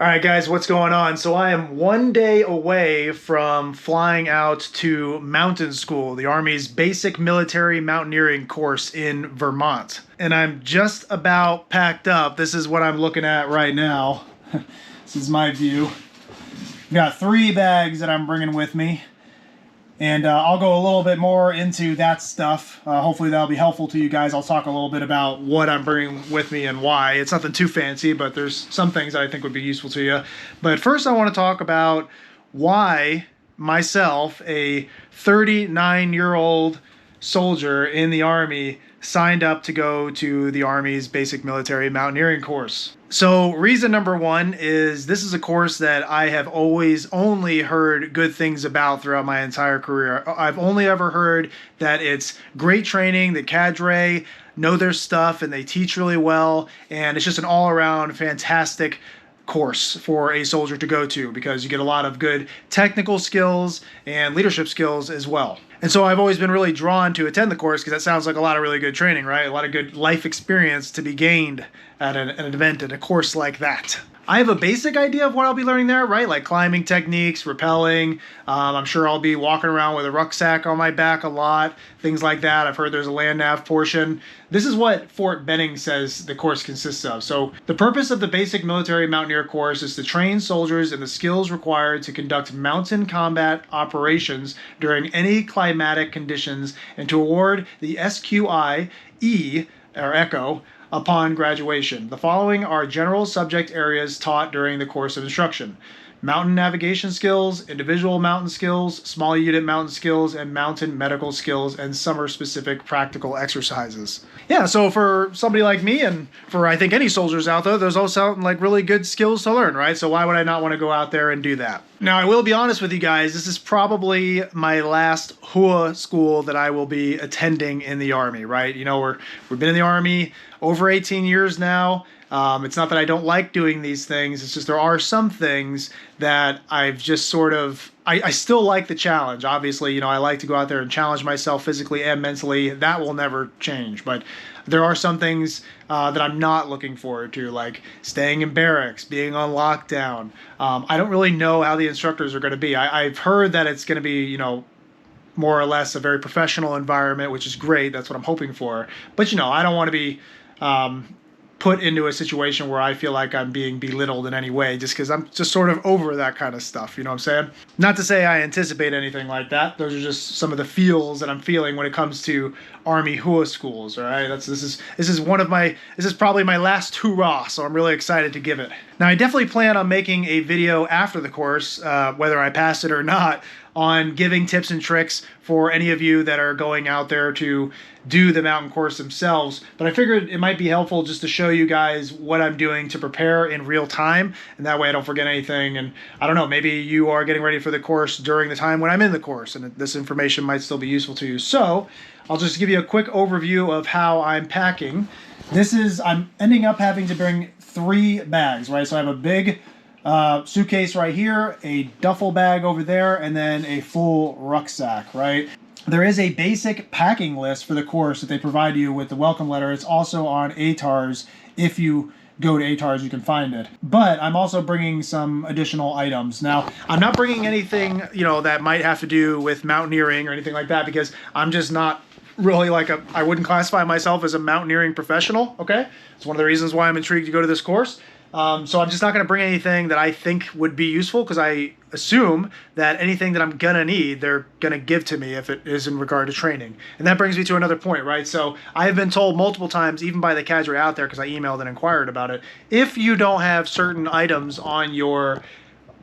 All right, guys, what's going on? So I am 1 day away from flying out to mountain school, the Army's basic military mountaineering course in Vermont. And I'm just about packed up. This is what I'm looking at right now. This is my view. I've got 3 bags that I'm bringing with me. And I'll go a little bit more into that stuff. Hopefully that'll be helpful to you guys. I'll talk a little bit about what I'm bringing with me and why. It's nothing too fancy, but there's some things that I think would be useful to you. But first I want to talk about why myself, a 39-year-old soldier in the Army, signed up to go to the Army's basic military mountaineering course. So reason number 1 is this is a course that I have always only heard good things about throughout my entire career. I've only ever heard that it's great training, the cadre know their stuff and they teach really well, and it's just an all-around fantastic course for a soldier to go to because you get a lot of good technical skills and leadership skills as well. And so I've always been really drawn to attend the course because that sounds like a lot of really good training, right? A lot of good life experience to be gained at an event, at a course like that. I have a basic idea of what I'll be learning there, right? Like climbing techniques, rappelling. I'm sure I'll be walking around with a rucksack on my back a lot, things like that. I've heard there's a land nav portion. This is what Fort Benning says the course consists of. So the purpose of the basic military mountaineer course is to train soldiers in the skills required to conduct mountain combat operations during any climatic conditions and to award the SQI E, or Echo, upon graduation. The following are general subject areas taught during the course of instruction: mountain navigation skills, individual mountain skills, small unit mountain skills, and mountain medical skills, and summer-specific practical exercises. Yeah, so for somebody like me, and for I think any soldiers out there, those all sound like really good skills to learn, right? So why would I not want to go out there and do that? Now, I will be honest with you guys, this is probably my last HUA school that I will be attending in the Army, right? You know, we've been in the Army over 18 years now. It's not that I don't like doing these things. It's just there are some things that I've just sort of, I still like the challenge. Obviously, you know, I like to go out there and challenge myself physically and mentally. That will never change. But there are some things that I'm not looking forward to, like staying in barracks, being on lockdown. I don't really know how the instructors are going to be. I've heard that it's going to be, you know, more or less a very professional environment, which is great. That's what I'm hoping for. But, you know, I don't want to be put into a situation where I feel like I'm being belittled in any way just because I'm just sort of over that kind of stuff, you know what I'm saying? Not to say I anticipate anything like that. Those are just some of the feels that I'm feeling when it comes to Army HUA schools, all right? This is probably my last hurrah, so I'm really excited to give it. Now, I definitely plan on making a video after the course, whether I pass it or not, on giving tips and tricks for any of you that are going out there to do the mountain course themselves. But I figured it might be helpful just to show you guys what I'm doing to prepare in real time, and that way I don't forget anything. And I don't know, maybe you are getting ready for the course during the time when I'm in the course, and this information might still be useful to you. So I'll just give you a quick overview of how I'm packing. I'm ending up having to bring 3 bags, right? So I have a big suitcase right here, a duffel bag over there, and then a full rucksack, right? There is a basic packing list for the course that they provide you with the welcome letter. It's also on ATARS. If you go to ATARS, you can find it. But I'm also bringing some additional items. Now, I'm not bringing anything, you know, that might have to do with mountaineering or anything like that because I'm just not really I wouldn't classify myself as a mountaineering professional, okay? It's one of the reasons why I'm intrigued to go to this course. So I'm just not going to bring anything that I think would be useful because I assume that anything that I'm going to need, they're going to give to me if it is in regard to training. And that brings me to another point, right? So I have been told multiple times, even by the cadre out there, because I emailed and inquired about it, if you don't have certain items on your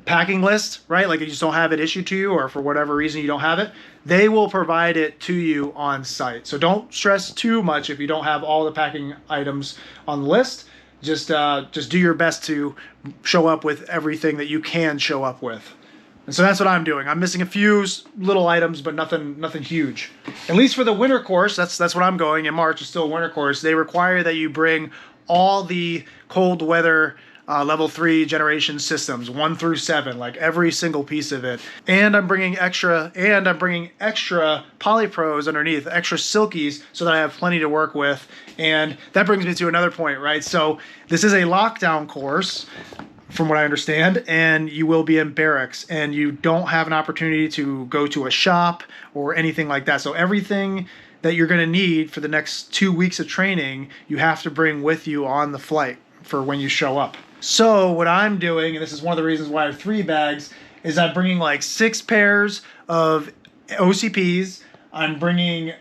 packing list, right? Like you just don't have it issued to you or for whatever reason you don't have it, they will provide it to you on site. So don't stress too much if you don't have all the packing items on the list. Just do your best to show up with everything that you can show up with. And so that's what I'm doing. I'm missing a few little items, but nothing huge. At least for the winter course, that's what I'm going in March. It's still a winter course. They require that you bring all the cold weather level 3 generation systems, 1 through 7, like every single piece of it. And I'm bringing extra polypros underneath, extra silkies, so that I have plenty to work with. And that brings me to another point, right? So this is a lockdown course. from what I understand, and you will be in barracks, and you don't have an opportunity to go to a shop or anything like that. So everything that you're going to need for the next 2 weeks of training, you have to bring with you on the flight for when you show up. So what I'm doing, and this is one of the reasons why I have 3 bags, is I'm bringing like 6 pairs of OCPs. I'm bringing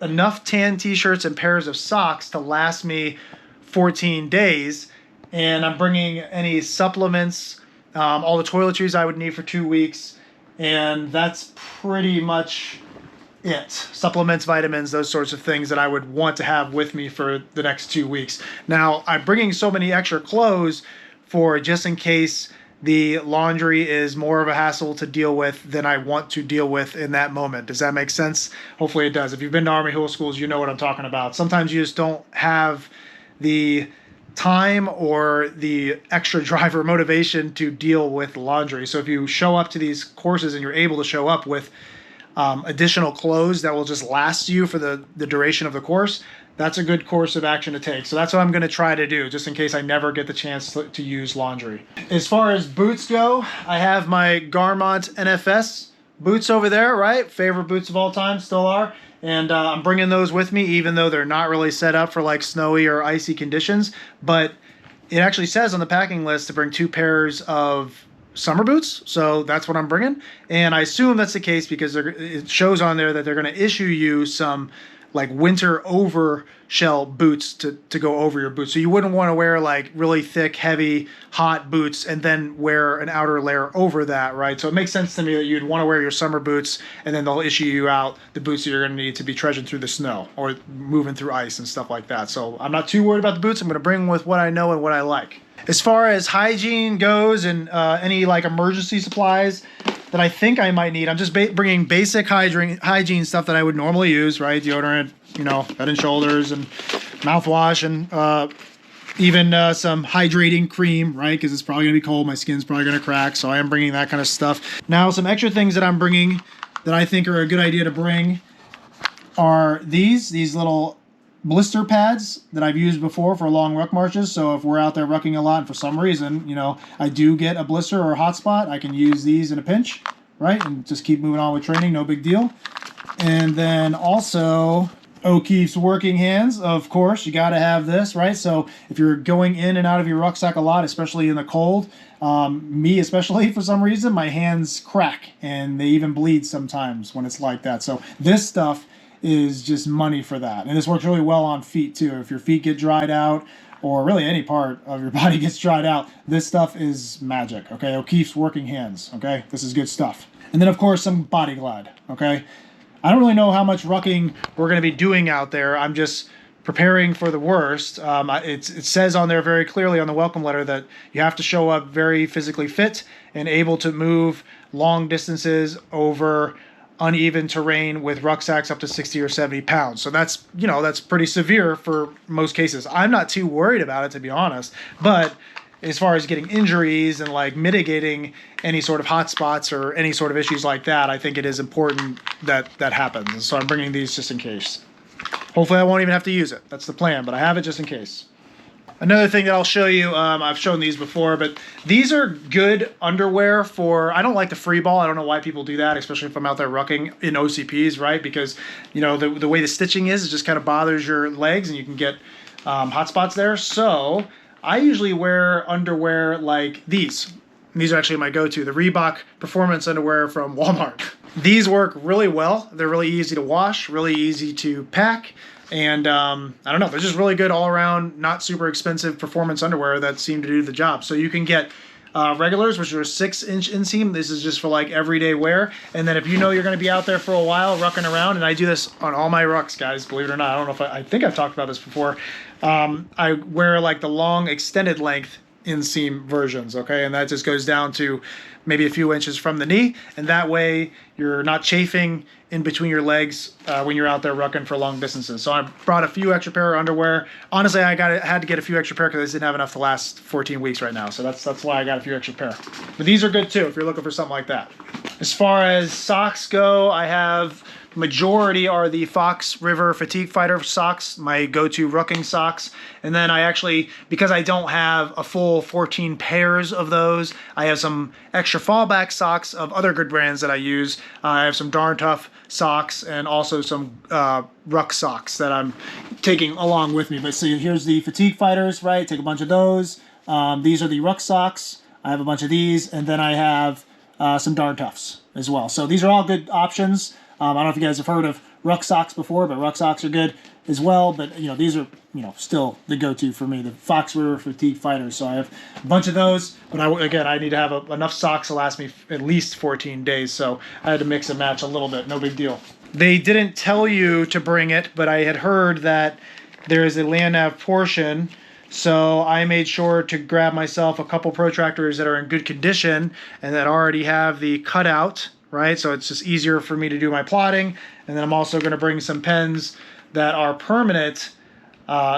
enough tan t-shirts and pairs of socks to last me 14 days. And I'm bringing any supplements, all the toiletries I would need for 2 weeks. And that's pretty much it. Supplements, vitamins, those sorts of things that I would want to have with me for the next 2 weeks. Now, I'm bringing so many extra clothes for just in case the laundry is more of a hassle to deal with than I want to deal with in that moment. Does that make sense? Hopefully it does. If you've been to Army Hill Schools, you know what I'm talking about. Sometimes you just don't have the time or the extra drive or motivation to deal with laundry. So if you show up to these courses and you're able to show up with additional clothes that will just last you for the duration of the course, that's a good course of action to take. So that's what I'm going to try to do, just in case I never get the chance to use laundry. As far as boots go, I have my Vermont NFS boots over there, right? Favorite boots of all time, still are. And I'm bringing those with me, even though they're not really set up for like snowy or icy conditions. But it actually says on the packing list to bring 2 pairs of summer boots, so that's what I'm bringing. And I assume that's the case because it shows on there that they're going to issue you some like winter over shell boots to go over your boots. So you wouldn't want to wear like really thick, heavy, hot boots and then wear an outer layer over that, right? So it makes sense to me that you'd want to wear your summer boots and then they'll issue you out the boots that you're going to need to be trudging through the snow or moving through ice and stuff like that. So I'm not too worried about the boots. I'm going to bring with what I know and what I like. As far as hygiene goes and any like emergency supplies that I think I might need, I'm just bringing basic hygiene stuff that I would normally use, right? Deodorant, Head and Shoulders and mouthwash and even some hydrating cream, right? Because it's probably going to be cold. My skin's probably going to crack. So I am bringing that kind of stuff. Now, some extra things that I'm bringing that I think are a good idea to bring are these little blister pads that I've used before for long ruck marches. So if we're out there rucking a lot and for some reason, I do get a blister or a hot spot, I can use these in a pinch, right? And just keep moving on with training, no big deal. And then also O'Keefe's working hands, of course, you got to have this, right? So if you're going in and out of your rucksack a lot, especially in the cold, me especially for some reason, my hands crack and they even bleed sometimes when it's like that. So this stuff is just money for that. And this works really well on feet too. If your feet get dried out, or really any part of your body gets dried out, this stuff is magic, okay? O'Keefe's working hands, okay? This is good stuff. And then, of course, some body glide, okay? I don't really know how much rucking we're going to be doing out there. I'm just preparing for the worst. It says on there very clearly on the welcome letter that you have to show up very physically fit and able to move long distances over uneven terrain with rucksacks up to 60 or 70 pounds. So that's pretty severe for most cases. I'm not too worried about it, to be honest. But as far as getting injuries and like mitigating any sort of hot spots or any sort of issues like that, I think it is important that that happens. And so I'm bringing these just in case. Hopefully I won't even have to use it. That's the plan, but I have it just in case. Another thing that I'll show you, I've shown these before, but these are good underwear for, I don't like the free ball. I don't know why people do that, especially if I'm out there rucking in OCPs, right? Because, the way the stitching is, it just kind of bothers your legs and you can get hot spots there. So I usually wear underwear like these. These are actually my go-to, the Reebok Performance underwear from Walmart. These work really well. They're really easy to wash, really easy to pack. And I don't know, they're just really good all around, not super expensive performance underwear that seem to do the job. So you can get regulars, which are a 6-inch inseam. This is just for like everyday wear. And then if you're going to be out there for a while rucking around, and I do this on all my rucks, guys, believe it or not. I don't know if I think I've talked about this before. I wear like the long extended length inseam versions, okay? And that just goes down to maybe a few inches from the knee, and that way you're not chafing in between your legs when you're out there rucking for long distances. So I brought a few extra pair of underwear. Honestly, I had to get a few extra pair because I just didn't have enough to last 14 weeks right now. So that's why I got a few extra pair. But these are good too if you're looking for something like that. As far as socks go, I have majority are the Fox River Fatigue Fighter socks, my go-to rucking socks. And then I actually, because I don't have a full 14 pairs of those, I have some extra fallback socks of other good brands that I use. I have some Darn Tough socks and also some ruck socks that I'm taking along with me. But see, here's the Fatigue Fighters, right? Take a bunch of those. These are the ruck socks. I have a bunch of these, and then I have some Darn Toughs as well. So these are all good options. I don't know if you guys have heard of ruck socks before, but ruck socks are good as well. But you know, these are still the go-to for me, the Fox River Fatigue Fighters. So I have a bunch of those, but I need to have enough socks to last me at least 14 days. So I had to mix and match a little bit. No big deal. They didn't tell you to bring it, but I had heard that there is a land nav portion. So I made sure to grab myself a couple protractors that are in good condition and that already have the cutout, right? So it's just easier for me to do my plotting. And then I'm also going to bring some pens that are permanent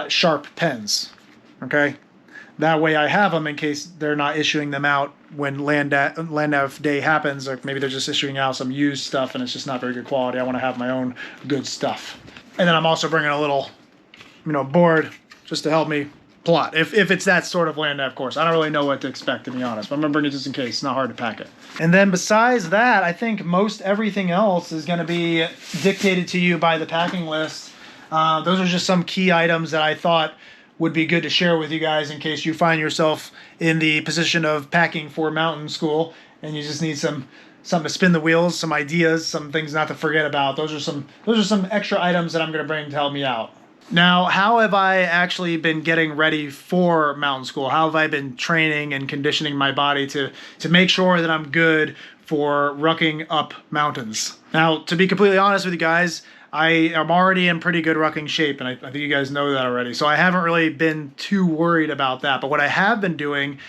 sharp pens, okay? That way I have them in case they're not issuing them out when land nav day happens, or maybe they're just issuing out some used stuff and it's just not very good quality. I want to have my own good stuff. And then I'm also bringing a little, board just to help me plot. If it's that sort of land nav course. I don't really know what to expect, to be honest, but I'm going to bring it just in case. It's not hard to pack it. And then besides that, I think most everything else is going to be dictated to you by the packing list. Those are just some key items that I thought would be good to share with you guys in case you find yourself in the position of packing for mountain school and you just need something to spin the wheels, some ideas, some things not to forget about. Those are some extra items that I'm going to bring to help me out. Now, how have I actually been getting ready for mountain school? How have I been training and conditioning my body to make sure that I'm good for rucking up mountains? Now, to be completely honest with you guys, I am already in pretty good rucking shape, and I think you guys know that already. So I haven't really been too worried about that. But what I have been doing,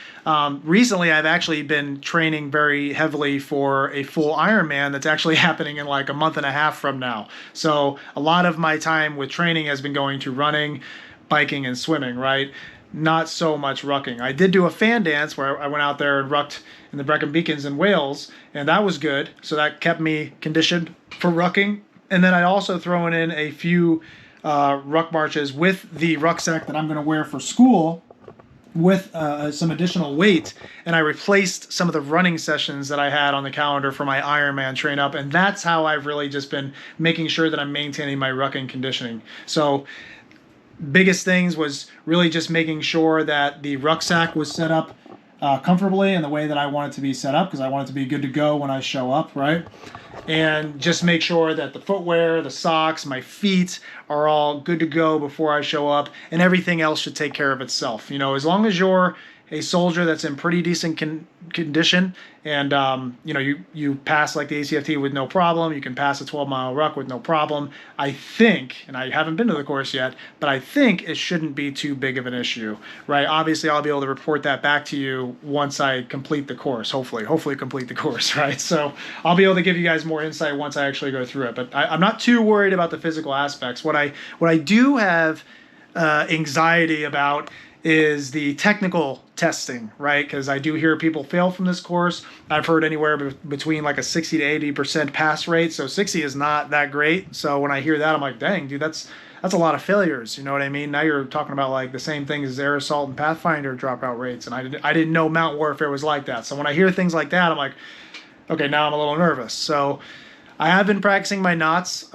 recently I've actually been training very heavily for a full Ironman that's actually happening in like a month and a half from now. So a lot of my time with training has been going to running, biking, and swimming, right? Not so much rucking. I did do a fan dance where I went out there and rucked in the Brecon Beacons in Wales, and that was good. So that kept me conditioned for rucking. And then I also thrown in a few ruck marches with the rucksack that I'm going to wear for school with some additional weight. And I replaced some of the running sessions that I had on the calendar for my Ironman train up. And that's how I've really just been making sure that I'm maintaining my rucking conditioning. So biggest things was really just making sure that the rucksack was set up comfortably in the way that I want it to be set up, because I want it to be good to go when I show up, right? And just make sure that the footwear, the socks, my feet are all good to go before I show up, and everything else should take care of itself. As long as you're a soldier that's in pretty decent condition and you pass like the ACFT with no problem, you can pass a 12-mile ruck with no problem, I think, and I haven't been to the course yet, but I think it shouldn't be too big of an issue, right? Obviously I'll be able to report that back to you once I complete the course, hopefully complete the course, right? So I'll be able to give you guys more insight once I actually go through it, but I'm not too worried about the physical aspects. What I do have anxiety about is the technical testing, right? Because I do hear people fail from this course. I've heard anywhere between like a 60 to 80% pass rate. So 60 is not that great. So when I hear that, I'm like, dang, dude, that's a lot of failures. You know what I mean? Now you're talking about like the same thing as Air Assault and Pathfinder dropout rates. And I didn't know Mountain Warfare was like that. So when I hear things like that, I'm like, okay, now I'm a little nervous. So I have been practicing my knots.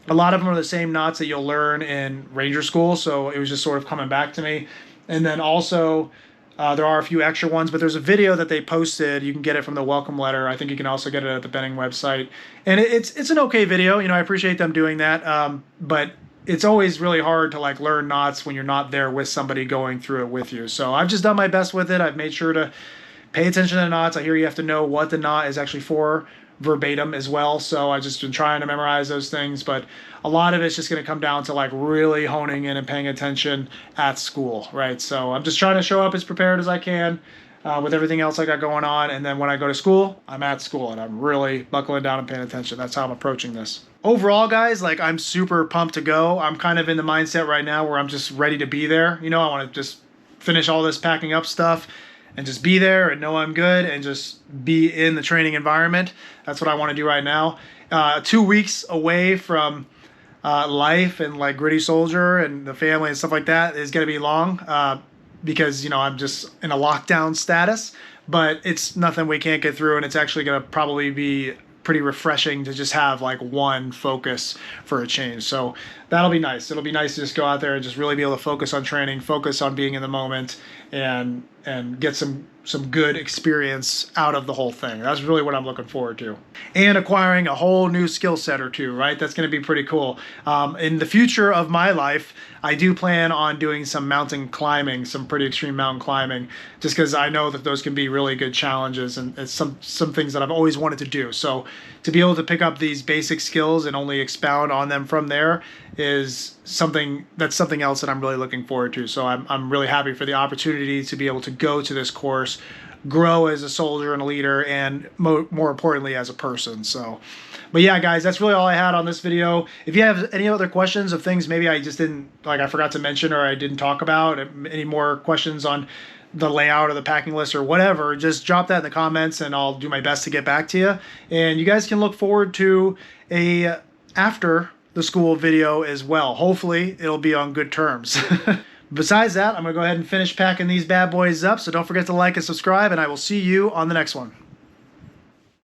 A lot of them are the same knots that you'll learn in Ranger School, so it was just sort of coming back to me. And then also, there are a few extra ones, but there's a video that they posted. You can get it from the welcome letter. I think you can also get it at the Benning website. And it's an okay video. I appreciate them doing that, but it's always really hard to like learn knots when you're not there with somebody going through it with you. So I've just done my best with it. I've made sure to pay attention to the knots. I hear you have to know what the knot is actually for verbatim as well, so I've just been trying to memorize those things, but a lot of it's just going to come down to like really honing in and paying attention at school, right? So I'm just trying to show up as prepared as I can with everything else I got going on, and then when I go to school, I'm at school and I'm really buckling down and paying attention. That's how I'm approaching this. Overall, guys, like I'm super pumped to go. I'm kind of in the mindset right now where I'm just ready to be there. I want to just finish all this packing up stuff and just be there and know I'm good and just be in the training environment. That's what I want to do right now. 2 weeks away from life and like gritty soldier and the family and stuff like that is going to be long because, you know, I'm just in a lockdown status, but it's nothing we can't get through, and it's actually going to probably be pretty refreshing to just have like one focus for a change. So that'll be nice. It'll be nice to just go out there and just really be able to focus on training, focus on being in the moment, and get some good experience out of the whole thing. That's really what I'm looking forward to. And acquiring a whole new skill set or two, right? That's going to be pretty cool. In the future of my life, I do plan on doing some mountain climbing, some pretty extreme mountain climbing, just because I know that those can be really good challenges, and it's some things that I've always wanted to do. So to be able to pick up these basic skills and only expound on them from there is something else that I'm really looking forward to. So I'm really happy for the opportunity to be able to go to this course, grow as a soldier and a leader, and more importantly as a person. So, but yeah, guys, that's really all I had on this video. If you have any other questions of things maybe I just didn't, like I forgot to mention or I didn't talk about, any more questions on the layout or the packing list or whatever, just drop that in the comments and I'll do my best to get back to you. And you guys can look forward to a after the school video as well. Hopefully it'll be on good terms. Besides that, I'm gonna go ahead and finish packing these bad boys up, so don't forget to like and subscribe, and I will see you on the next one.